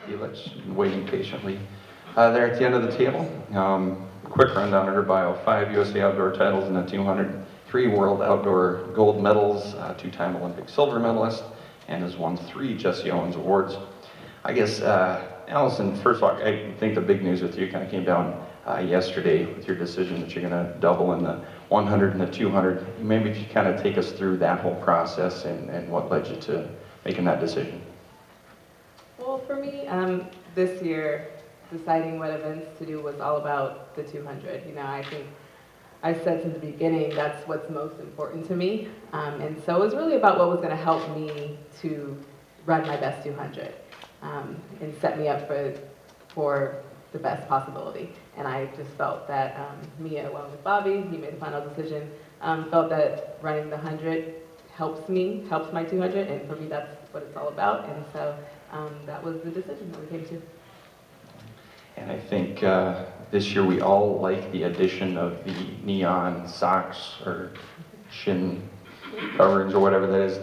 Felix, waiting patiently there at the end of the table. Quick rundown of her bio: 5 USA outdoor titles in the 200, 3 world outdoor gold medals, 2-time Olympic silver medalist, and has won 3 Jesse Owens awards. I guess, Allyson, first of all, I think the big news with you kind of came down yesterday with your decision that you're going to double in the 100 and the 200. Maybe if you kind of take us through that whole process and what led you to making that decision. Well, for me, this year, deciding what events to do was all about the 200. You know, I think I said since the beginning that's what's most important to me. And so it was really about what was going to help me to run my best 200 and set me up for the best possibility. And I just felt that Mia, along with Bobby, he made the final decision, felt that running the 100 helps my 200, and for me that's what it's all about. And so that was the decision that we came to. And I think this year we all like the addition of the neon socks or shin coverings or whatever that is.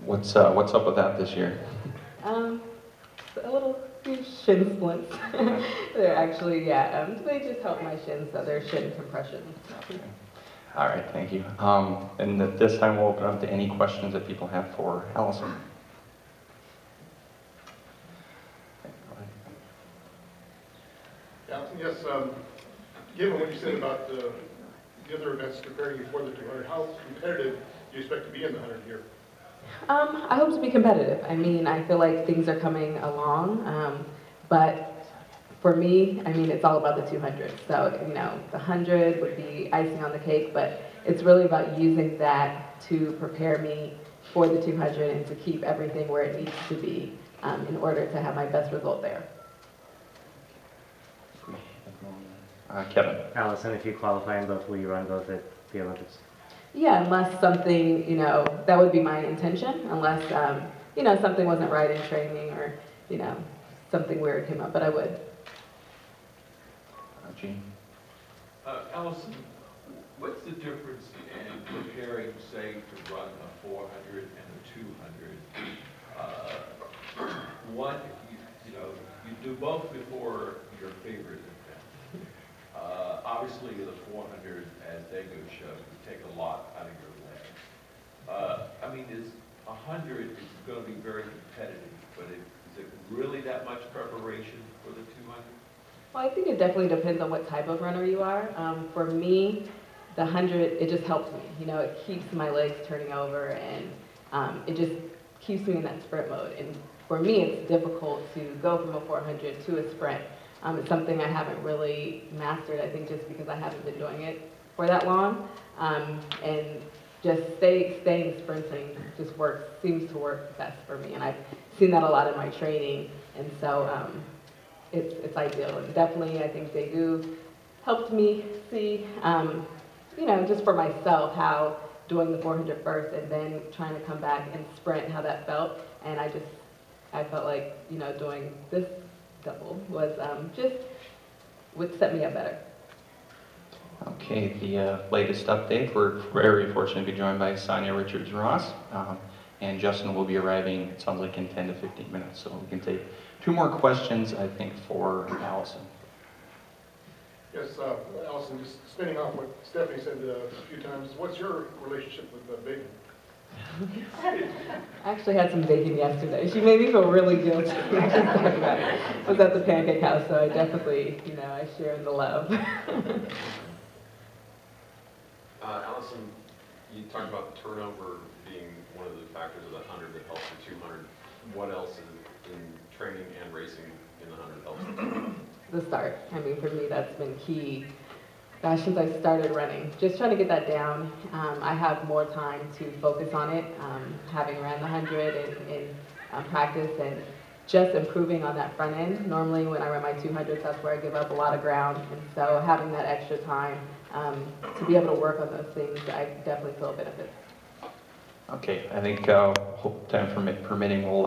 What's up with that this year? A little few shin splints. They're actually, they just help my shins, so they're shin compression. Okay. All right, thank you. And at this time we'll open up to any questions that people have for Allyson. Allyson, yes, given what you said about the other events preparing you for the 200, how competitive do you expect to be in the 100 here? I hope to be competitive. I mean, I feel like things are coming along, but for me, I mean, it's all about the 200. So, you know, the 100 would be icing on the cake, but it's really about using that to prepare me for the 200 and to keep everything where it needs to be in order to have my best result there. Kevin. Allyson, if you qualify in both, will you run both at the Olympics? Yeah, unless something, you know, that would be my intention, unless, you know, something wasn't right in training or, you know, something weird came up, but I would. Eugene. Allyson, what's the difference in preparing, say, to run a 400 and a 200? One, you know, you do both before your favorite event. Obviously, the 400, as Dago showed, you take a lot out of your legs. I mean, 100 is going to be very competitive, but is it really that much preparation for the 200? Well, I think it definitely depends on what type of runner you are. For me, the 100, it just helps me. You know, it keeps my legs turning over, and it just keeps me in that sprint mode. And for me, it's difficult to go from a 400 to a sprint. It's something I haven't really mastered, I think, just because I haven't been doing it for that long. And just staying sprinting just seems to work best for me. And I've seen that a lot in my training. And so it's ideal. And definitely, I think Daegu helped me see, you know, just for myself, how doing the 400 first and then trying to come back and sprint, how that felt. And I felt like, you know, doing this double was would set me up better. Okay, the latest update, we're very fortunate to be joined by Sonia Richards-Ross, and Justin will be arriving, it sounds like, in 10 to 15 minutes, so we can take 2 more questions, I think, for Allyson. Yes, Allyson, just spinning off what Stephanie said a few times, what's your relationship with bacon? I actually had some bacon yesterday. She made me feel really guilty. I was at the Pancake House, so I definitely, you know, I share in the love. Allyson, you talked about the turnover being one of the factors of the 100 that helps the 200. What else in training and racing in the 100 helps? The start. I mean, for me, that's been key. Gosh, since I started running, just trying to get that down. I have more time to focus on it, having ran the 100 in practice and just improving on that front end. Normally when I run my 200s, that's where I give up a lot of ground. And so having that extra time to be able to work on those things, I definitely feel benefits. Okay, I think hope time permitting, we'll